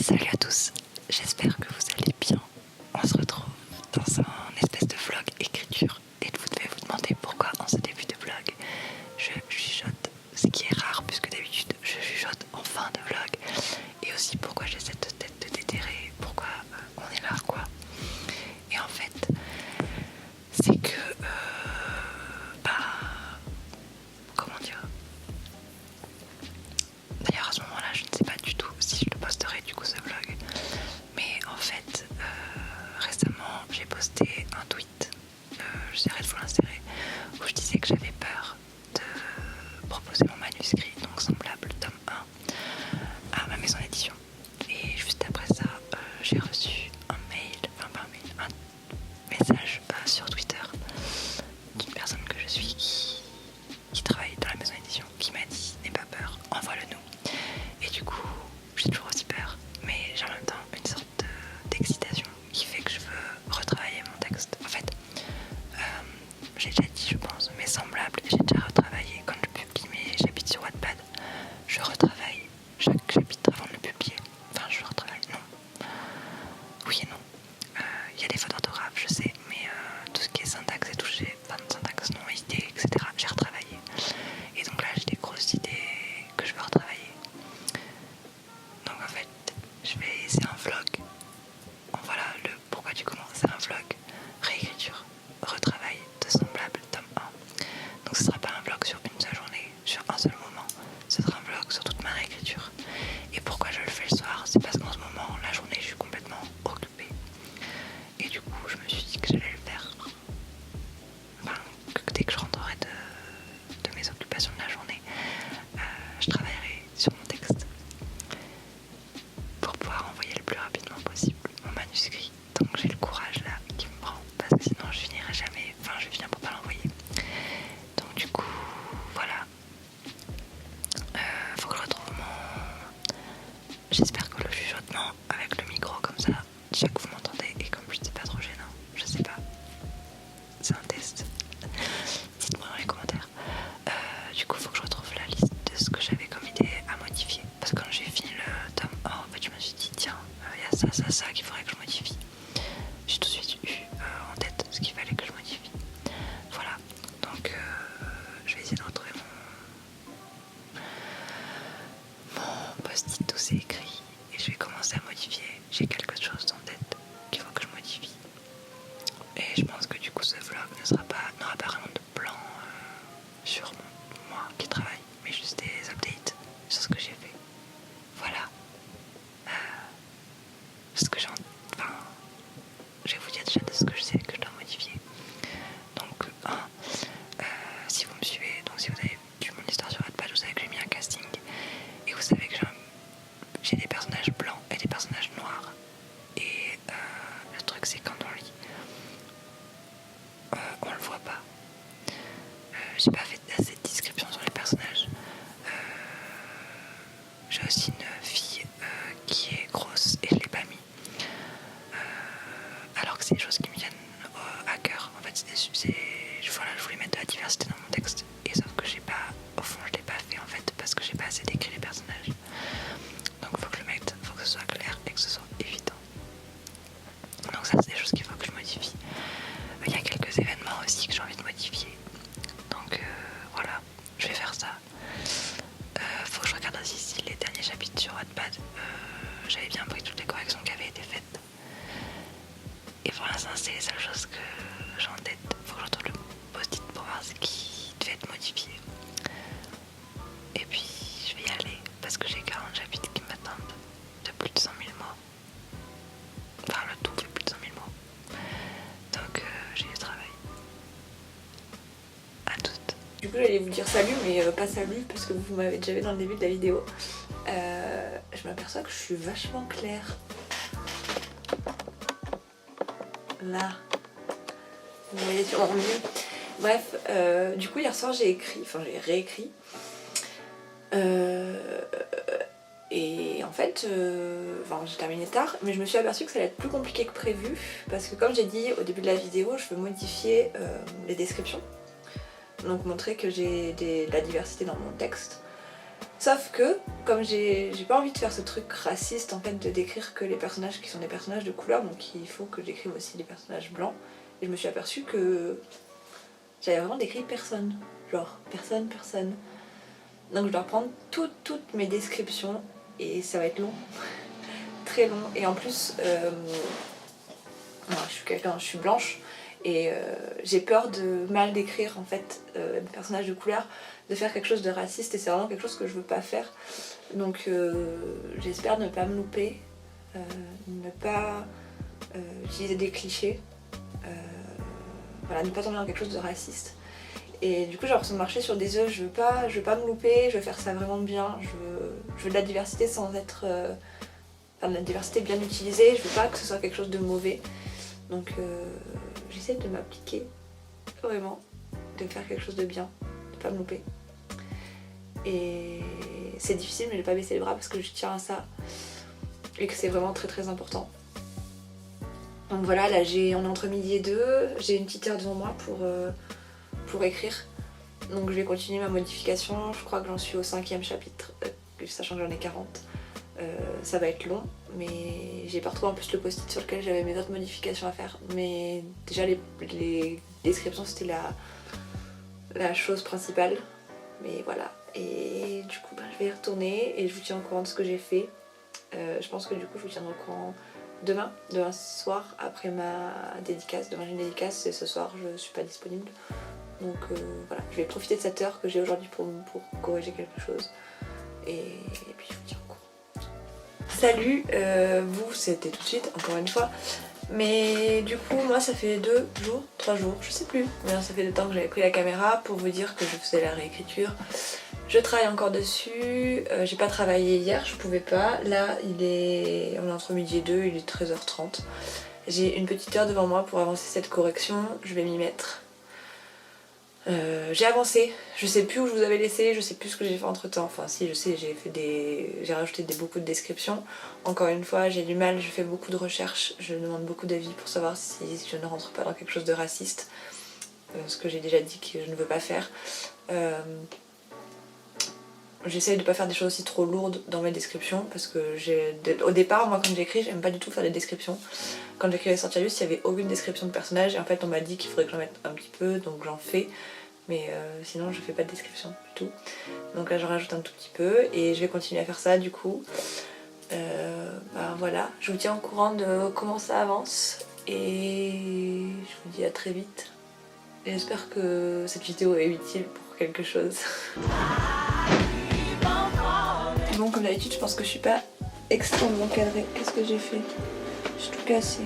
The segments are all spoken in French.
Salut à tous, j'espère que vous allez bien. On se retrouve dans un espèce de vlog écriture et vous devez vous demander pourquoi en ce début de vlog je chuchote, ce qui est rare puisque d'habitude je chuchote en fin de vlog, et aussi pourquoi j'ai cette tête de déterré, pourquoi on est là quoi. Et en fait c'est que comment dire, d'ailleurs à ce moment là je ne sais pas du tout si je le posterai du coup ce vlog, mais en fait récemment j'ai posté un tweet, j'essaierai de vous l'insérer, où je disais que j'avais peur de proposer mon manuscrit, donc semblable tome 1, à ma maison d'édition. Et juste après ça, j'ai reçu un message sur Twitter d'une personne que je suis qui travaille dans la maison d'édition, qui m'a dit n'aie pas peur, envoie-le-nous. Et du coup, j'ai toujours aussi peur, mais j'ai en même temps une sorte d'excitation qui fait que je veux retravailler mon texte. En fait, j'ai déjà dit je pense, mais semblable, j'ai déjà retravaillé quand je publie mes chapitres sur Wattpad. Je retravaille chaque chapitre avant de le publier. Enfin, je retravaille, non. Oui et non. Il y a des fautes d'orthographe, je sais, mais tout ce qui est syntaxe est touché, enfin syntaxe non, idées, etc. J'ai retravaillé. Et donc là, j'ai des grosses idées que je veux retravailler. Donc en fait, c'est un vlog. Voilà le pourquoi du comment. C'est un vlog réécriture, retravail de semblable tome 1. Donc ce sera pas un vlog sur une seule journée, sur un seul moment. Ce sera un vlog sur toute ma réécriture. Et pourquoi je le fais le soir, c'est parce qu'en ce moment, la journée, je suis complètement occupée. Et du coup, je me suis dit que j'allais le faire. Enfin, dès que je rentrerai de mes occupations de la journée, je travaillerai sur mon texte pour pouvoir envoyer le plus rapidement possible mon manuscrit. Donc j'ai le courage là qui me prend, parce que sinon je finirai jamais, enfin je vais finir pour pas l'envoyer. Donc du coup, voilà. Faut que je retrouve j'espère que le chuchotement avec le micro comme ça, déjà que vous m'entendez, et comme c'est pas trop gênant, je sais pas. C'est un test. Dites-moi dans les commentaires. Du coup, il faut que je retrouve la liste de ce que j'avais comme idée à modifier. Parce que quand j'ai fini le tome 1, en fait, je me suis dit, tiens, il y a ça qu'il faudrait que je modifie. J'ai tout de suite eu en tête ce qu'il fallait que je modifie. Voilà. Donc, je vais essayer de retrouver mon post-it où c'est écrit. Et je vais commencer à modifier. J'ai quelque chose en tête qu'il faut que je modifie. Et je pense que du coup ce vlog n'aura pas vraiment de plan sur moi qui travaille, mais juste des updates sur ce que j'ai fait. Voilà. Ce que je vais vous dire déjà de ce que je sais que je dois modifier. Donc si vous me suivez, donc si vous avez vu mon histoire sur Wattpad, vous savez que j'ai mis un casting. Et vous savez que j'ai des personnages blancs et des personnages noirs. Et le truc c'est quand on lit, on le voit pas. J'ai pas fait assez de description sur les personnages. J'ai aussi une fille qui est grosse et je l'ai pas mis. Alors que c'est des choses qui me viennent à cœur. En fait, je voulais mettre de la diversité dans mon texte. Et sauf que au fond, je l'ai pas fait en fait parce que j'ai pas assez décrit les personnages. Donc faut que je le mette, faut que ce soit clair et que ce soit évident. Donc ça, c'est des choses qu'il faut que je modifie. Il y a quelques événements aussi que j'ai envie de modifier. Donc voilà, je vais faire ça. Faut que je regarde aussi si les derniers chapitres sur Wattpad, j'avais bien pris toutes les corrections qui avaient été faites. Et pour l'instant, c'est les seules choses que j'ai en tête. Faut que je retrouve le post-it pour voir ce qui devait être modifié. Et puis, je vais y aller parce que j'ai 40 chapitres qui m'attendent de plus de 100 000 mots. Enfin, le tout fait plus de 100 000 mots. Donc, j'ai du travail. À toutes. Du coup, j'allais vous dire salut, mais pas salut parce que vous m'avez déjà vu dans le début de la vidéo. Je m'aperçois que je suis vachement claire. Là. Vous voyez sûrement mieux. Bref, du coup, hier soir, j'ai réécrit. Et en fait, j'ai terminé tard, mais je me suis aperçue que ça allait être plus compliqué que prévu. Parce que comme j'ai dit au début de la vidéo, je veux modifier les descriptions. Donc montrer que j'ai de la diversité dans mon texte. Sauf que, comme j'ai pas envie de faire ce truc raciste en fait, de décrire que les personnages qui sont des personnages de couleur, donc il faut que j'écrive aussi des personnages blancs. Et je me suis aperçue que j'avais vraiment décrit personne. Genre, personne. Donc je dois reprendre toutes mes descriptions et ça va être long. Très long. Et en plus, je suis blanche et j'ai peur de mal décrire en fait des personnages de couleur, de faire quelque chose de raciste et c'est vraiment quelque chose que je veux pas faire. Donc j'espère ne pas me louper, ne pas utiliser des clichés, voilà, ne pas tomber dans quelque chose de raciste. Et du coup j'ai l'impression de marcher sur des œufs, je veux pas me louper, je veux faire ça vraiment bien, je veux de la diversité sans être... de la diversité bien utilisée, je veux pas que ce soit quelque chose de mauvais. Donc j'essaie de m'appliquer, vraiment, de faire quelque chose de bien, de pas me louper. Et c'est difficile mais de pas baisser les bras parce que je tiens à ça et que c'est vraiment très important. Donc voilà, là on est entre midi et 2, j'ai une petite heure devant moi pour écrire. Donc je vais continuer ma modification, je crois que j'en suis au 5e chapitre, sachant que j'en ai 40. Ça va être long, mais j'ai pas retrouvé en plus le post-it sur lequel j'avais mes autres modifications à faire. Mais déjà les descriptions c'était la chose principale. Mais voilà, et du coup je vais y retourner et je vous tiens au courant de ce que j'ai fait. Je pense que du coup je vous tiendrai au courant demain soir après ma dédicace. Demain j'ai une dédicace et ce soir je suis pas disponible. Donc voilà, je vais profiter de cette heure que j'ai aujourd'hui pour corriger quelque chose. Et puis je vous tiens au courant. Salut, vous c'était tout de suite, encore une fois. Mais du coup, moi ça fait 3 jours, je sais plus. Mais ça fait 2 temps que j'avais pris la caméra pour vous dire que je faisais la réécriture. Je travaille encore dessus, j'ai pas travaillé hier, je pouvais pas. Là, on est entre midi et 2, il est 13h30. J'ai une petite heure devant moi pour avancer cette correction, je vais m'y mettre. J'ai avancé, je sais plus où je vous avais laissé, je sais plus ce que j'ai fait entre temps. Enfin si, je sais, j'ai rajouté beaucoup de descriptions. Encore une fois, j'ai du mal, je fais beaucoup de recherches, je demande beaucoup d'avis pour savoir si je ne rentre pas dans quelque chose de raciste. Ce que j'ai déjà dit que je ne veux pas faire. J'essaye de pas faire des choses aussi trop lourdes dans mes descriptions parce que au départ, moi quand j'écris, j'aime pas du tout faire des descriptions. Quand j'écrivais Sortirius, il y avait aucune description de personnage et en fait on m'a dit qu'il faudrait que j'en mette un petit peu, donc j'en fais. Mais sinon je fais pas de description du tout. Donc là je rajoute un tout petit peu et je vais continuer à faire ça du coup. Voilà, je vous tiens au courant de comment ça avance et je vous dis à très vite. Et j'espère que cette vidéo est utile pour quelque chose. Bon, comme d'habitude, je pense que je suis pas extrêmement cadrée. Qu'est-ce que j'ai fait? J'ai tout cassé.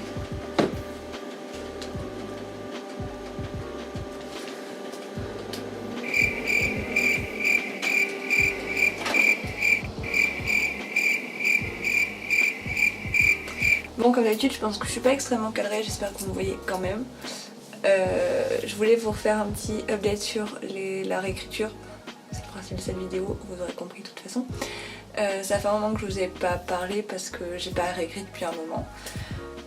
Bon, comme d'habitude, je pense que je suis pas extrêmement cadrée. J'espère que vous me voyez quand même. Je voulais vous refaire un petit update sur la réécriture. C'est le principe de cette vidéo, vous aurez compris de toute façon. Ça fait un moment que je vous ai pas parlé parce que j'ai pas réécrit depuis un moment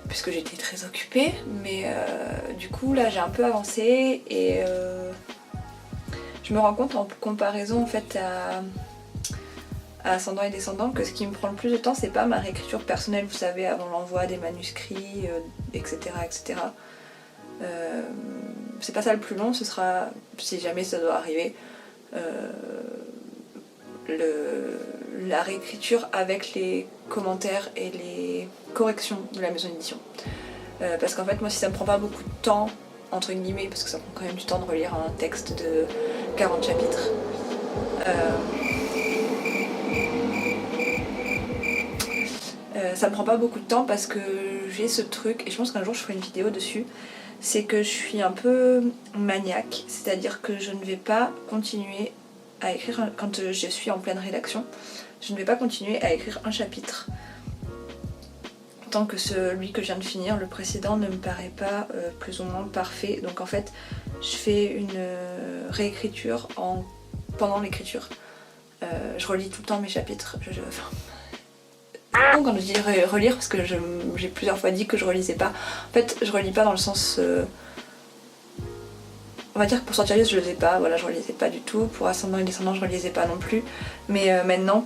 puisque j'étais très occupée, mais du coup là j'ai un peu avancé et je me rends compte en comparaison en fait à Ascendant et Descendant que ce qui me prend le plus de temps c'est pas ma réécriture personnelle, vous savez, avant l'envoi des manuscrits, etc. C'est pas ça le plus long, ce sera, si jamais ça doit arriver, la réécriture avec les commentaires et les corrections de la maison d'édition. Parce qu'en fait moi si ça me prend pas beaucoup de temps, entre guillemets, parce que ça prend quand même du temps de relire un texte de 40 chapitres, ça me prend pas beaucoup de temps parce que j'ai ce truc, et je pense qu'un jour je ferai une vidéo dessus, c'est que je suis un peu maniaque, c'est-à-dire que je ne vais pas continuer à écrire quand je suis en pleine rédaction. Je ne vais pas continuer à écrire un chapitre tant que celui que je viens de finir, le précédent, ne me paraît pas plus ou moins parfait. Donc en fait, je fais une réécriture pendant l'écriture. Je relis tout le temps mes chapitres. Quand je dis relire, parce que j'ai plusieurs fois dit que je relisais pas. En fait, je relis pas dans le sens... on va dire que pour Sortilège je lisais pas, voilà, je relisais pas du tout. Pour Ascendant et Descendant je relisais pas non plus. Mais maintenant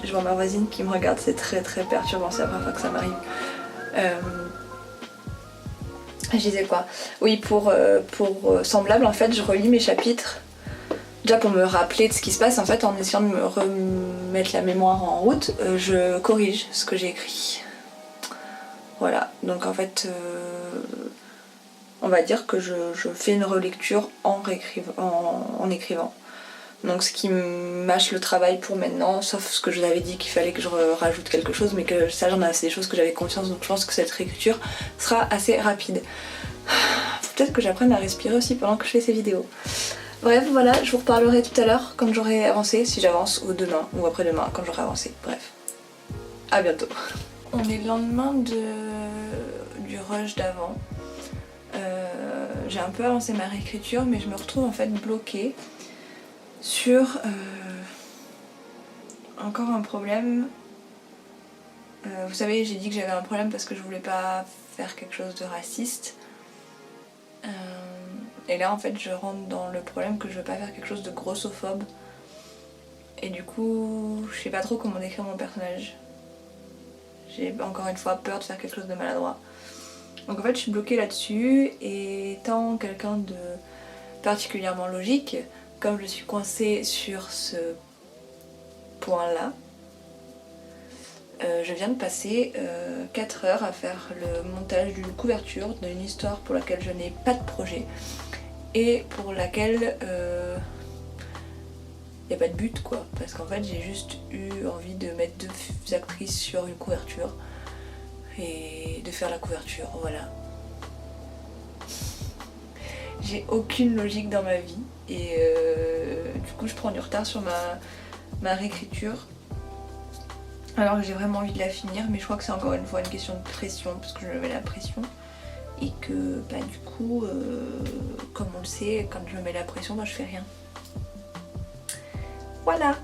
je vois ma voisine qui me regarde, c'est très très perturbant, c'est la première fois que ça m'arrive. Je disais quoi? Oui, pour Semblable, en fait, je relis mes chapitres. Déjà pour me rappeler de ce qui se passe, en fait, en essayant de me remettre la mémoire en route, je corrige ce que j'ai écrit. Voilà, donc en fait, on va dire que je fais une relecture en écrivant. Donc ce qui mâche le travail pour maintenant, sauf ce que je vous avais dit qu'il fallait que je rajoute quelque chose, mais que ça j'en ai assez des choses que j'avais conscience, donc je pense que cette réécriture sera assez rapide. Faut peut-être que j'apprenne à respirer aussi pendant que je fais ces vidéos. Bref, voilà, je vous reparlerai tout à l'heure quand j'aurai avancé, si j'avance, ou demain, ou après-demain quand j'aurai avancé. Bref, à bientôt. On est le lendemain du rush d'avant. J'ai un peu avancé ma réécriture, mais je me retrouve en fait bloquée sur encore un problème. Vous savez, j'ai dit que j'avais un problème parce que je voulais pas faire quelque chose de raciste. Et là en fait je rentre dans le problème que je veux pas faire quelque chose de grossophobe. Et du coup je sais pas trop comment décrire mon personnage. J'ai encore une fois peur de faire quelque chose de maladroit. Donc en fait je suis bloquée là-dessus, et étant quelqu'un de particulièrement logique, comme je suis coincée sur ce point-là, je viens de passer 4 heures à faire le montage d'une couverture d'une histoire pour laquelle je n'ai pas de projet et pour laquelle il n'y a pas de but quoi, parce qu'en fait j'ai juste eu envie de mettre 2 actrices sur une couverture et de faire la couverture, voilà. J'ai aucune logique dans ma vie et du coup je prends du retard sur ma réécriture. Alors que j'ai vraiment envie de la finir, mais je crois que c'est encore une fois une question de pression, parce que je me mets la pression. Et que bah, du coup, comme on le sait, quand je me mets la pression, bah, je fais rien. Voilà.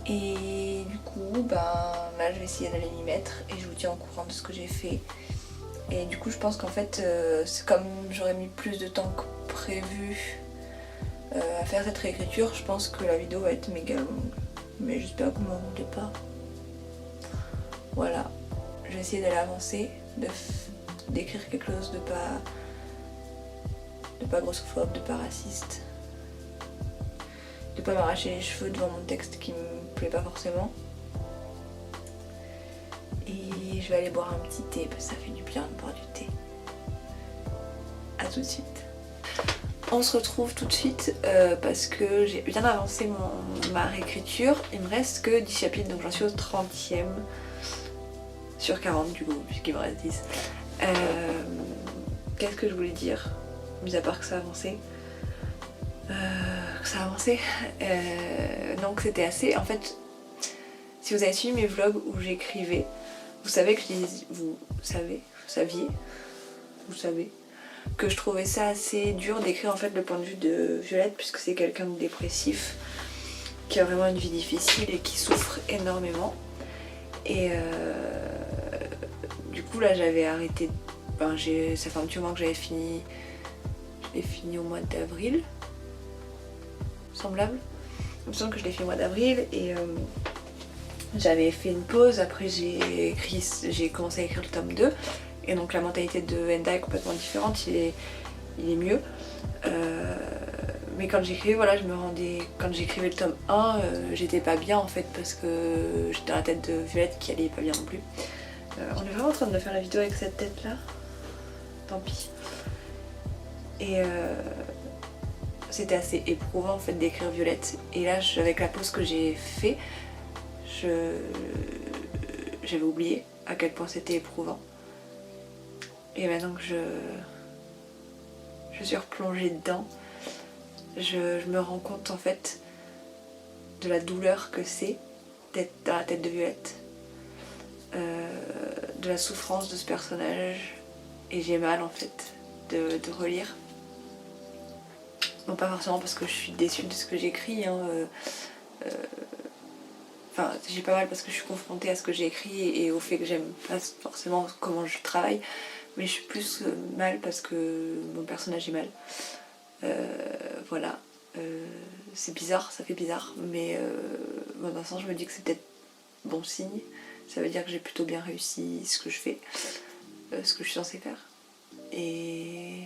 Et du coup, bah, là je vais essayer d'aller m'y mettre et je vous tiens au courant de ce que j'ai fait. Et du coup je pense qu'en fait, c'est comme j'aurais mis plus de temps que prévu à faire cette réécriture, je pense que la vidéo va être méga longue. Mais j'espère que vous m'en voulez pas. Voilà, je vais essayer d'aller avancer, d'écrire quelque chose de pas grossophobe, de pas raciste, de pas m'arracher les cheveux devant mon texte qui me plaît pas forcément. Et je vais aller boire un petit thé parce que ça fait du bien de boire du thé. A tout de suite. On se retrouve tout de suite parce que j'ai bien avancé ma réécriture. Il me reste que 10 chapitres, donc j'en suis au 30e sur 40 du coup, puisqu'il me reste 10. Qu'est-ce que je voulais dire, mis à part que ça a avancé donc c'était assez... En fait, si vous avez suivi mes vlogs où j'écrivais, vous savez que vous savez que je trouvais ça assez dur d'écrire en fait le point de vue de Violette, puisque c'est quelqu'un de dépressif qui a vraiment une vie difficile et qui souffre énormément. Et du coup là j'avais arrêté, ça fait un petit moment que j'avais fini, je l'ai fini au mois d'avril, Semblable. Il me semble que je l'ai fini au mois d'avril et j'avais fait une pause, après j'ai commencé à écrire le tome 2. Et donc la mentalité de Enda est complètement différente, il est mieux. Mais quand j'écrivais, voilà, quand j'écrivais le tome 1, j'étais pas bien en fait parce que j'étais dans la tête de Violette qui allait pas bien non plus. On est vraiment en train de faire la vidéo avec cette tête là. Tant pis. Et c'était assez éprouvant en fait d'écrire Violette. Et là, avec la pause que j'ai fait, j'avais oublié à quel point c'était éprouvant. Et maintenant que je suis replongée dedans, je me rends compte en fait de la douleur que c'est d'être dans la tête de Violette, de la souffrance de ce personnage, et j'ai mal en fait de relire. Bon, pas forcément parce que je suis déçue de ce que j'écris, hein, Enfin, j'ai pas mal parce que je suis confrontée à ce que j'ai écrit et au fait que j'aime pas forcément comment je travaille, mais je suis plus mal parce que mon personnage est mal. Voilà. C'est bizarre, ça fait bizarre, mais d'un sens je me dis que c'est peut-être bon signe. Ça veut dire que j'ai plutôt bien réussi ce que je fais, ce que je suis censée faire. Et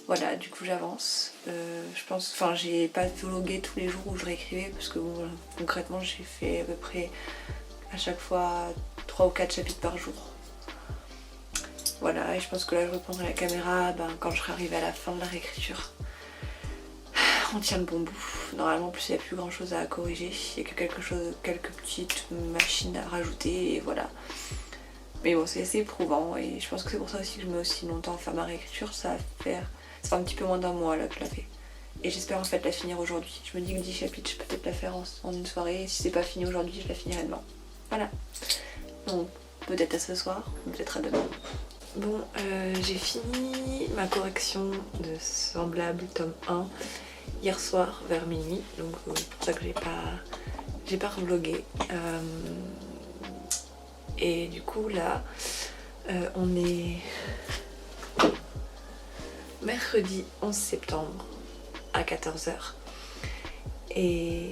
voilà, du coup j'avance. Je pense, enfin j'ai pas vlogué tous les jours où je réécrivais parce que bon, concrètement j'ai fait à peu près à chaque fois 3 ou 4 chapitres par jour. Voilà, et je pense que là je reprendrai la caméra quand je serai arrivée à la fin de la réécriture. On tient le bon bout. Normalement, en plus, il n'y a plus grand chose à corriger. Il n'y a que quelques petites machines à rajouter et voilà. Mais bon, c'est assez éprouvant et je pense que c'est pour ça aussi que je mets aussi longtemps à faire ma réécriture. Ça fait un petit peu moins d'un mois là que je la fais. Et j'espère en fait la finir aujourd'hui. Je me dis que 10 chapitres, je peux peut-être la faire en une soirée. Et si c'est pas fini aujourd'hui, je la finirai demain. Voilà. Donc, peut-être à ce soir, peut-être à demain. Bon, j'ai fini ma correction de Semblable tome 1. Hier soir vers minuit, donc c'est pour ça que j'ai pas revlogué. Et du coup là, on est mercredi 11 septembre à 14h. Et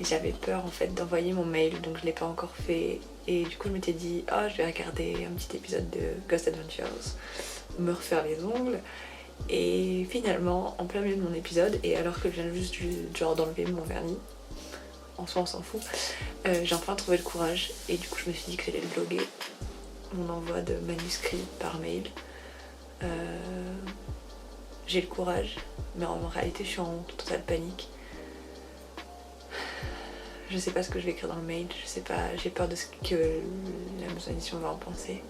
j'avais peur en fait d'envoyer mon mail, donc je l'ai pas encore fait. Et du coup je m'étais dit, je vais regarder un petit épisode de Ghost Adventures, me refaire les ongles. Et finalement, en plein milieu de mon épisode, et alors que je viens juste d'enlever mon vernis, en soi on s'en fout, j'ai enfin trouvé le courage et du coup je me suis dit que j'allais le vlogger, mon envoi de manuscrit par mail. J'ai le courage, mais en réalité je suis en totale panique. Je sais pas ce que je vais écrire dans le mail, je sais pas, j'ai peur de ce que la maison d'édition va en penser.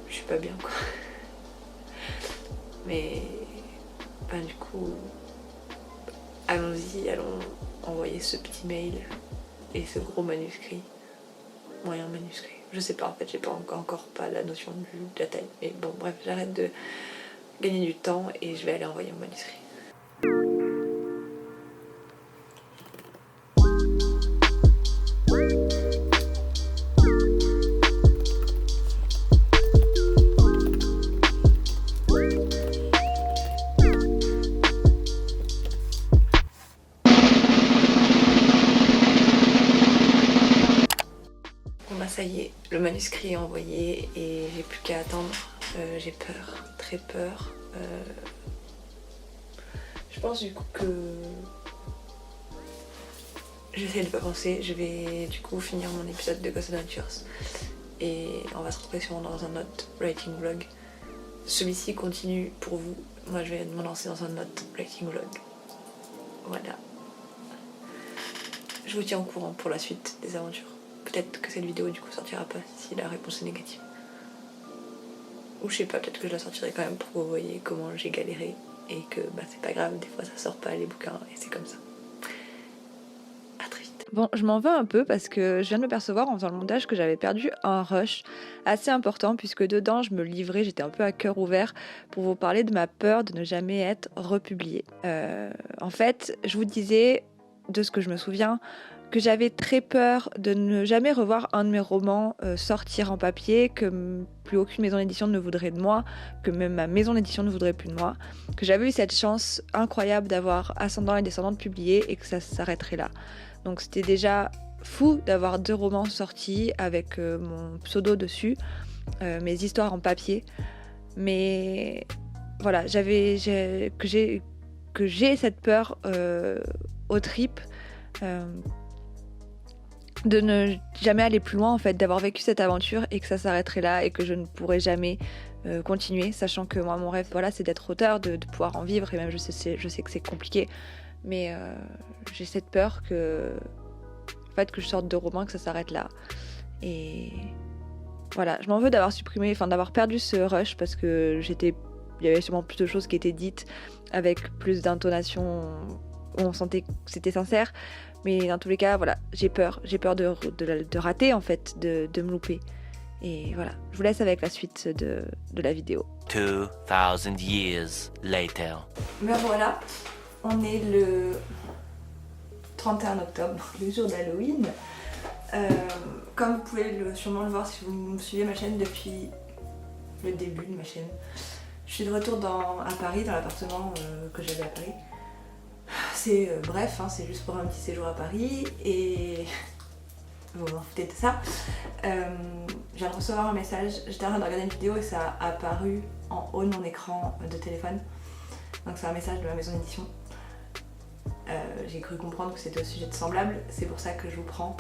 Je suis pas bien quoi. Mais du coup, allons-y, allons envoyer ce petit mail et ce gros manuscrit, moyen manuscrit. Je sais pas en fait, j'ai pas encore pas la notion de la taille. Mais bon bref, j'arrête de gagner du temps et je vais aller envoyer mon manuscrit. Ça y est, le manuscrit est envoyé et j'ai plus qu'à attendre. J'ai peur, très peur. Je pense du coup que j'essaie de pas penser. Je vais du coup finir mon épisode de Ghost Adventures et on va se retrouver sûrement dans un autre writing vlog. Celui-ci continue pour vous. Moi je vais me lancer dans un autre writing vlog. Voilà. Je vous tiens au courant pour la suite des aventures. Peut-être que cette vidéo du coup sortira pas si la réponse est négative. Ou je sais pas, peut-être que je la sortirai quand même pour que vous voyez comment j'ai galéré et que c'est pas grave, des fois ça sort pas les bouquins et c'est comme ça. À très vite. Bon, je m'en veux un peu parce que je viens de me percevoir en faisant le montage que j'avais perdu un rush assez important puisque dedans je me livrais, j'étais un peu à cœur ouvert pour vous parler de ma peur de ne jamais être republiée. En fait, je vous disais, de ce que je me souviens, que j'avais très peur de ne jamais revoir un de mes romans sortir en papier, que plus aucune maison d'édition ne voudrait de moi, que même ma maison d'édition ne voudrait plus de moi, que j'avais eu cette chance incroyable d'avoir Ascendant et Descendante publiés et que ça s'arrêterait là. Donc c'était déjà fou d'avoir 2 romans sortis avec mon pseudo dessus, mes histoires en papier. Mais voilà, que j'ai cette peur aux tripes. De ne jamais aller plus loin en fait, d'avoir vécu cette aventure et que ça s'arrêterait là et que je ne pourrais jamais continuer, sachant que moi mon rêve c'est d'être auteur, de pouvoir en vivre et même je sais que c'est compliqué, mais j'ai cette peur que je sorte de romans, que ça s'arrête là et voilà, je m'en veux d'avoir perdu ce rush parce que il y avait sûrement plus de choses qui étaient dites avec plus d'intonation où on sentait que c'était sincère. Mais dans tous les cas, voilà, j'ai peur de rater en fait, de me louper. Et voilà, je vous laisse avec la suite de la vidéo. 2000 years later. Ben voilà, on est le 31 octobre, donc le jour d'Halloween. Comme vous pouvez sûrement le voir si vous me suivez ma chaîne depuis le début de ma chaîne, je suis de retour à Paris, dans l'appartement que j'avais à Paris. C'est bref, hein, c'est juste pour un petit séjour à Paris et vous m'en foutez de ça. Je viens de recevoir un message, j'étais en train de regarder une vidéo et ça a apparu en haut de mon écran de téléphone. Donc c'est un message de ma maison d'édition. J'ai cru comprendre que c'était au sujet de Semblable, c'est pour ça que je prends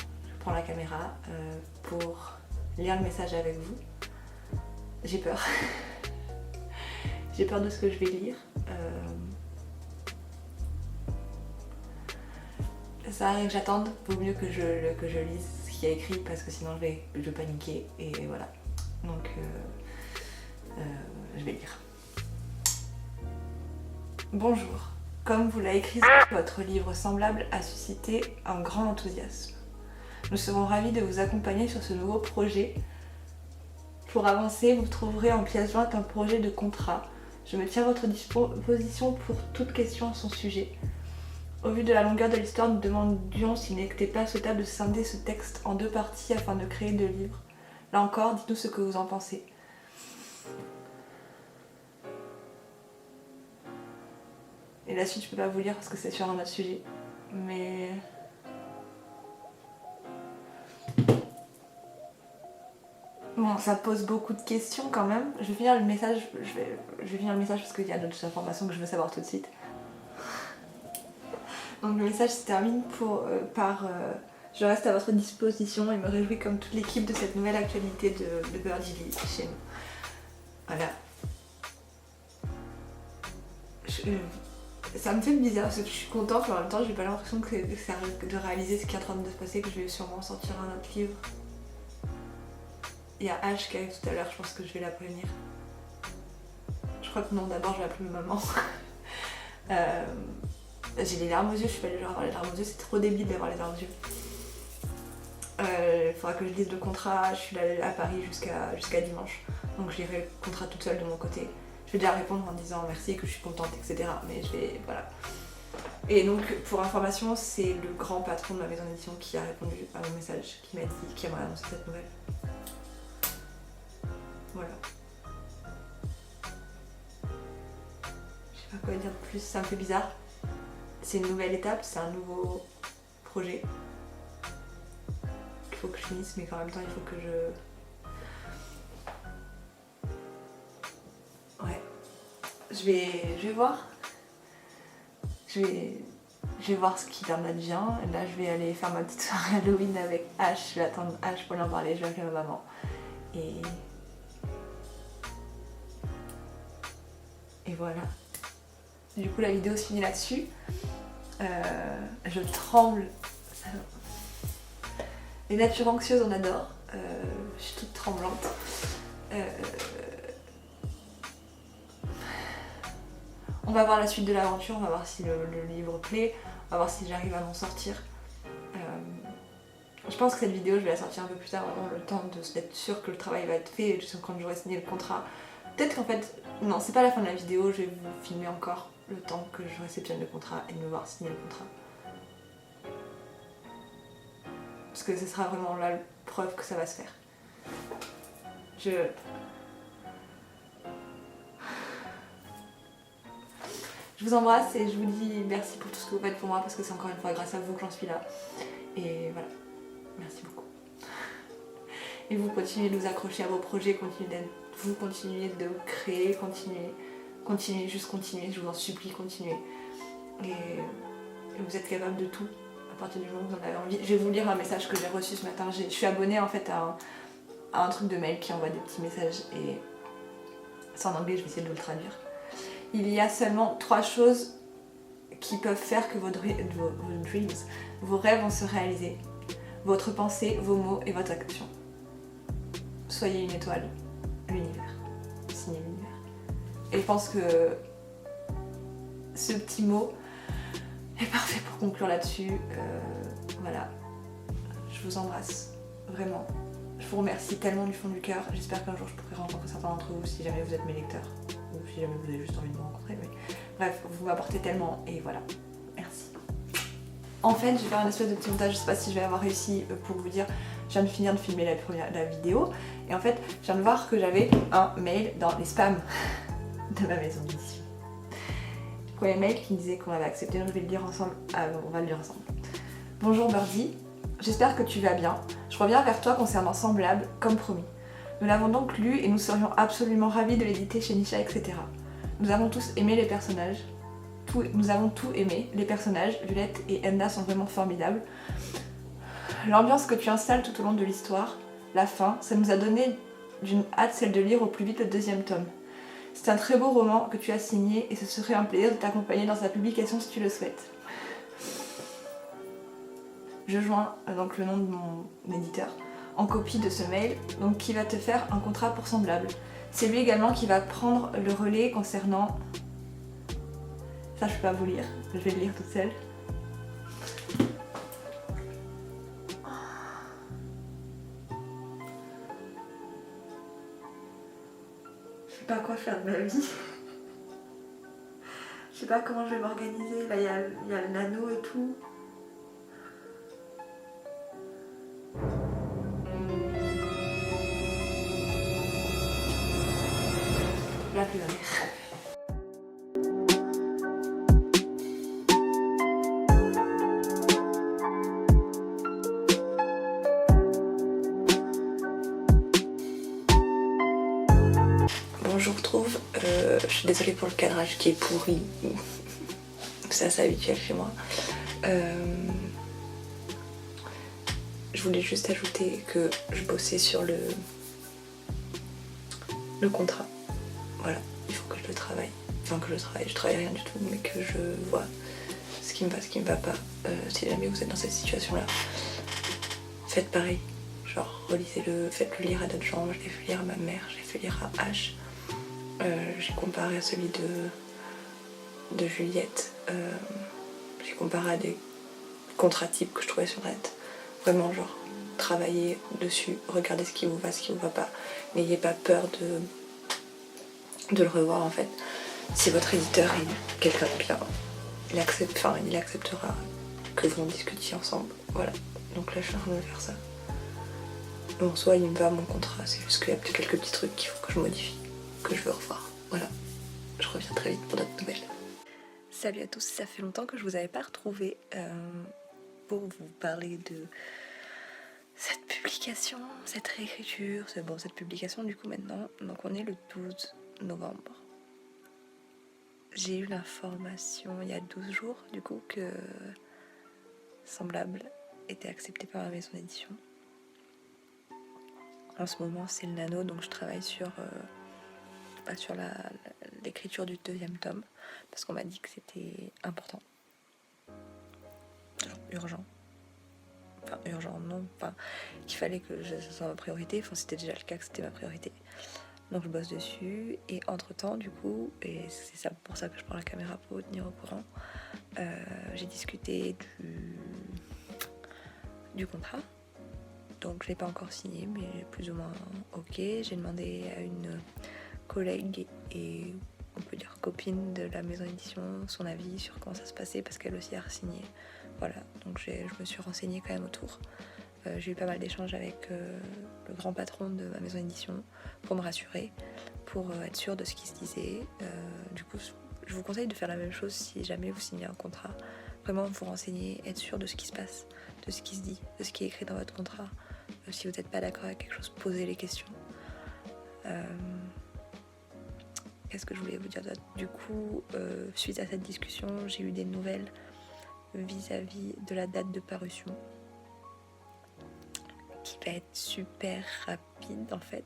la caméra pour lire le message avec vous. J'ai peur. J'ai peur de ce que je vais lire. Ça arrive que j'attende, vaut mieux que je lise ce qu'il y a écrit parce que sinon je vais paniquer et voilà. Donc je vais lire. Bonjour. Comme vous l'a écrit, votre livre Semblable a suscité un grand enthousiasme. Nous serons ravis de vous accompagner sur ce nouveau projet. Pour avancer, vous trouverez en pièce jointe un projet de contrat. Je me tiens à votre disposition pour toute question à son sujet. Au vu de la longueur de l'histoire, nous demandions s'il n'était pas souhaitable de scinder ce texte en 2 parties afin de créer 2 livres. Là encore, dites-nous ce que vous en pensez. Et la suite, je peux pas vous lire parce que c'est sur un autre sujet. Mais... bon, ça pose beaucoup de questions quand même. Je vais finir le message, parce qu'il y a d'autres informations que je veux savoir tout de suite. Donc le message se termine par je reste à votre disposition et me réjouis comme toute l'équipe de cette nouvelle actualité de Birdie Lee chez nous. Voilà. Ça me fait bizarre parce que je suis contente mais en même temps j'ai pas l'impression que ça risque de réaliser ce qui est en train de se passer, que je vais sûrement sortir un autre livre. Il y a H qui arrive tout à l'heure, je pense que je vais la prévenir. Je crois que non, d'abord je vais appeler ma maman. J'ai les larmes aux yeux, je suis pas du genre à avoir les larmes aux yeux, c'est trop débile d'avoir les larmes aux yeux. Il faudra que je lise le contrat, je suis là à Paris jusqu'à dimanche. Donc je lirai le contrat toute seule de mon côté. Je vais déjà répondre en disant merci, que je suis contente, etc. Mais je vais... voilà. Et donc pour information, c'est le grand patron de ma maison d'édition qui a répondu à mon message, qui m'a dit qu'il aimerait annoncer cette nouvelle. Voilà. Je sais pas quoi dire de plus, ça me fait bizarre. C'est une nouvelle étape, c'est un nouveau projet. Il faut que je finisse, mais qu'en même temps il faut que je... ouais. Je vais voir. Je vais voir ce qu'il en advient. Là je vais aller faire ma petite soirée Halloween avec H. Je vais attendre H pour lui en parler, je vais appeler ma maman. Et voilà. Du coup la vidéo se finit là-dessus. Je tremble. Les natures anxieuses on adore. Je suis toute tremblante. On va voir la suite de l'aventure, on va voir si le livre plaît, on va voir si j'arrive à m'en sortir. Je pense que cette vidéo je vais la sortir un peu plus tard, vraiment le temps d'être sûr que le travail va être fait, quand j'aurai signé le contrat. Peut-être qu'en fait, non c'est pas la fin de la vidéo, je vais vous filmer encore le temps que je réceptionne le contrat et de me voir signer le contrat. Parce que ce sera vraiment la preuve que ça va se faire. Je vous embrasse et je vous dis merci pour tout ce que vous faites pour moi parce que c'est encore une fois grâce à vous que j'en suis là. Et voilà, merci beaucoup. Et vous continuez de vous accrocher à vos projets, continuez de créer, continuez, juste continuez, je vous en supplie, continuez. Et vous êtes capable de tout à partir du moment où vous en avez envie. Je vais vous lire un message que j'ai reçu ce matin. Je suis abonnée en fait à un truc de mail qui envoie des petits messages et c'est en anglais, je vais essayer de vous le traduire. Il y a seulement 3 choses qui peuvent faire que vos dreams, vos rêves vont se réaliser. Votre pensée, vos mots et votre action. Soyez une étoile, l'univers. Signez l'univers. Et je pense que ce petit mot est parfait pour conclure là-dessus. Voilà. Je vous embrasse, vraiment. Je vous remercie tellement du fond du cœur. J'espère qu'un jour je pourrai rencontrer certains d'entre vous si jamais vous êtes mes lecteurs. Ou si jamais vous avez juste envie de me rencontrer. Mais... bref, vous m'apportez tellement et voilà. Merci. En fait, je vais faire une espèce de petit montage, je sais pas si je vais avoir réussi pour vous dire, je viens de finir de filmer la vidéo, et en fait, je viens de voir que j'avais un mail dans les spams de ma maison d'édition. Premier mail qui me disait qu'on l'avait accepté, donc je vais le lire ensemble. On va le lire ensemble. Bonjour Birdie, j'espère que tu vas bien. Je reviens vers toi concernant Semblable, comme promis. Nous l'avons donc lu et nous serions absolument ravis de l'éditer chez Nisha, etc. Nous avons tous aimé les personnages. Nous avons tout aimé. Les personnages, Violette et Edna sont vraiment formidables. L'ambiance que tu installes tout au long de l'histoire, la fin, ça nous a donné d'une hâte celle de lire au plus vite le 2e tome. C'est un très beau roman que tu as signé et ce serait un plaisir de t'accompagner dans sa publication si tu le souhaites. Je joins donc le nom de mon éditeur en copie de ce mail, donc qui va te faire un contrat pour Semblable. C'est lui également qui va prendre le relais concernant... Ça je peux pas vous lire, je vais le lire toute seule. Je sais pas quoi faire de ma vie. Je sais pas comment je vais m'organiser. Là il y a le nano et tout. Là plus la mer. Bon, je vous retrouve. Je suis désolée pour le cadrage qui est pourri. C'est assez habituel chez moi. Je voulais juste ajouter que je bossais sur le contrat. Voilà, il faut que je le travaille. Enfin, que je travaille rien du tout, mais que je vois ce qui me va, ce qui me va pas. Si jamais vous êtes dans cette situation-là, faites pareil. Genre, relisez-le, faites-le lire à d'autres gens. Je l'ai fait lire à ma mère, j'ai fait lire à H. J'ai comparé à celui de Juliette. J'ai comparé à des contrats types que je trouvais sur net. Vraiment, genre, travaillez dessus, regardez ce qui vous va, ce qui vous va pas. N'ayez pas peur de le revoir en fait. Si votre éditeur est quelqu'un de bien, il acceptera que vous en discutiez ensemble. Voilà. Donc là, je suis en train de faire ça. Bon, soit il me va mon contrat, c'est juste qu'il y a quelques petits trucs qu'il faut que je modifie, que je veux revoir. Voilà. Je reviens très vite pour d'autres nouvelles. Salut à tous, ça fait longtemps que je vous avais pas retrouvé pour vous parler de cette publication, cette réécriture, cette publication du coup maintenant. Donc on est le 12 novembre. J'ai eu l'information il y a 12 jours du coup que Semblable était accepté par la maison d'édition. En ce moment c'est le nano, donc je travaille sur l'écriture du 2e tome parce qu'on m'a dit que c'était important, genre urgent. Enfin urgent non, enfin qu'il fallait que ce soit ma priorité, enfin c'était déjà le cas que c'était ma priorité. Donc je bosse dessus et entre temps du coup, et c'est ça pour ça que je prends la caméra pour vous tenir au courant, j'ai discuté du contrat. Donc je l'ai pas encore signé mais plus ou moins ok. J'ai demandé à une collègue et on peut dire copine de la maison d'édition son avis sur comment ça se passait parce qu'elle aussi a signé. Voilà, donc je me suis renseignée quand même autour. J'ai eu pas mal d'échanges avec le grand patron de ma maison d'édition pour me rassurer, pour être sûre de ce qui se disait. Du coup, je vous conseille de faire la même chose si jamais vous signez un contrat. Vraiment vous renseigner, être sûr de ce qui se passe, de ce qui se dit, de ce qui est écrit dans votre contrat. Si vous n'êtes pas d'accord avec quelque chose, posez les questions. Qu'est-ce que je voulais vous dire d'autre ? Du coup, suite à cette discussion, j'ai eu des nouvelles vis-à-vis de la date de parution, qui va être super rapide en fait,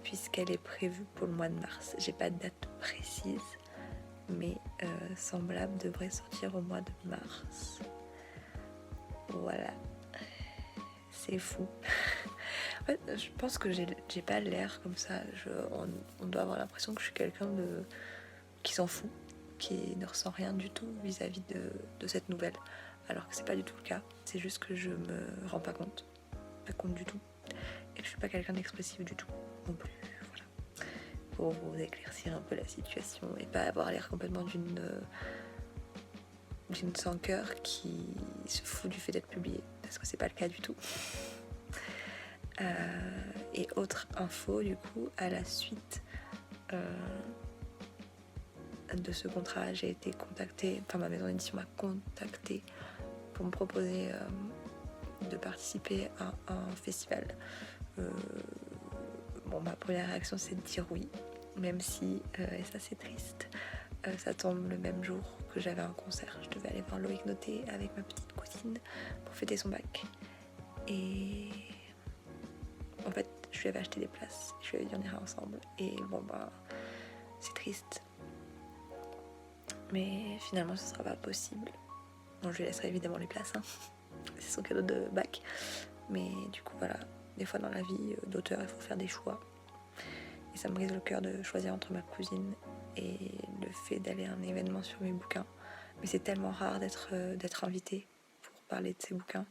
puisqu'elle est prévue pour le mois de mars. J'ai pas de date précise, mais Semblable devrait sortir au mois de mars. Voilà, c'est fou. En fait, je pense que j'ai pas l'air comme ça. On doit avoir l'impression que je suis quelqu'un qui s'en fout, qui ne ressent rien du tout vis-à-vis de cette nouvelle. Alors que c'est pas du tout le cas. C'est juste que je me rends pas compte du tout. Et que je suis pas quelqu'un d'expressif du tout non plus. Voilà. Pour vous éclaircir un peu la situation et pas avoir l'air complètement d'une sans cœur qui se fout du fait d'être publiée, parce que c'est pas le cas du tout. Et autre info, du coup, à la suite de ce contrat, j'ai été contactée, enfin ma maison d'édition m'a contactée pour me proposer de participer à un festival. Ma première réaction c'est de dire oui, même si, et ça c'est triste, ça tombe le même jour que j'avais un concert. Je devais aller voir Loïc Noté avec ma petite cousine pour fêter son bac. Et en fait, je lui avais acheté des places, je lui avais dit on ira ensemble. Et c'est triste. Mais finalement, ce sera pas possible. Bon, je lui laisserai évidemment les places, hein. C'est son cadeau de bac. Mais du coup, voilà, des fois dans la vie d'auteur, il faut faire des choix. Et ça me brise le cœur de choisir entre ma cousine et le fait d'aller à un événement sur mes bouquins. Mais c'est tellement rare d'être invitée pour parler de ces bouquins,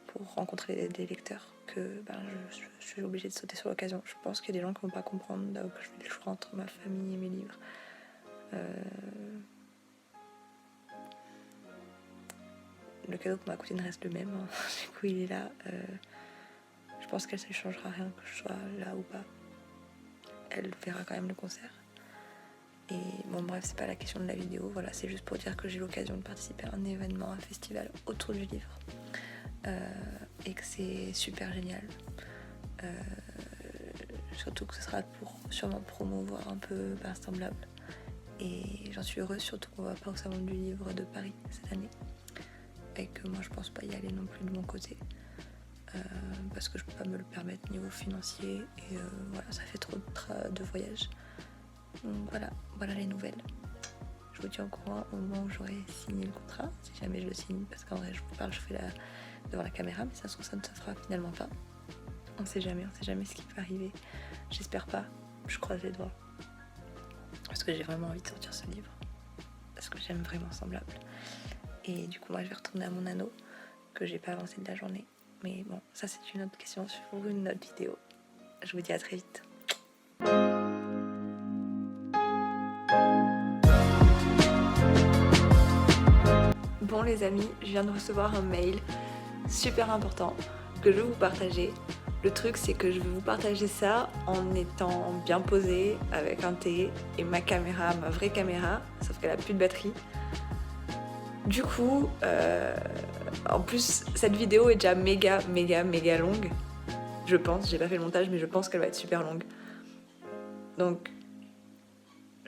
pour rencontrer des lecteurs, que je suis obligée de sauter sur l'occasion. Je pense qu'il y a des gens qui ne vont pas comprendre que je fais le choix entre ma famille et mes livres. Le cadeau pour ma cousine reste le même, hein. Du coup, il est là. Je pense qu'elle ne changera rien que je sois là ou pas. Elle verra quand même le concert. Et bref, c'est pas la question de la vidéo. Voilà, c'est juste pour dire que j'ai l'occasion de participer à un événement, un festival autour du livre. Et que c'est super génial. Surtout que ce sera pour sûrement promouvoir un peu Semblable. Et j'en suis heureuse, surtout qu'on va pas au Salon du Livre de Paris cette année. Et que moi je pense pas y aller non plus de mon côté. Parce que je peux pas me le permettre niveau financier. Et ça fait trop de voyages. Donc voilà les nouvelles. Je vous tiens au courant au moment où j'aurai signé le contrat, si jamais je le signe, parce qu'en vrai je vous parle, je fais devant la caméra, mais ça se trouve ça ne se fera finalement pas. On sait jamais ce qui peut arriver. J'espère pas, je croise les doigts. Parce que j'ai vraiment envie de sortir ce livre. Parce que j'aime vraiment Semblable. Et du coup moi je vais retourner à mon anneau, que j'ai pas avancé de la journée. Mais bon, ça c'est une autre question sur une autre vidéo. Je vous dis à très vite. Bon les amis, je viens de recevoir un mail super important que je vais vous partager. Le truc c'est que je vais vous partager ça en étant bien posée avec un thé et ma caméra, ma vraie caméra, sauf qu'elle a plus de batterie. Du coup, en plus cette vidéo est déjà méga longue. Je pense, j'ai pas fait le montage mais je pense qu'elle va être super longue. Donc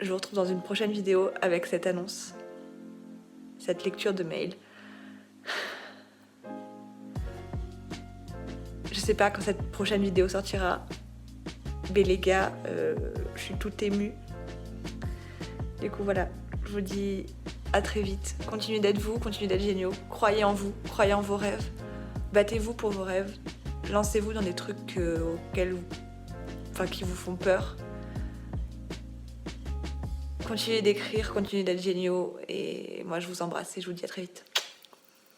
je vous retrouve dans une prochaine vidéo avec cette annonce. Cette lecture de mail. Je sais pas quand cette prochaine vidéo sortira, mais les gars, je suis toute émue. Du coup voilà, je vous dis à très vite. Continuez d'être vous, continuez d'être géniaux. Croyez en vous, croyez en vos rêves. Battez-vous pour vos rêves. Lancez-vous dans des trucs qui vous font peur. Continuez d'écrire, continuez d'être géniaux et moi je vous embrasse et je vous dis à très vite.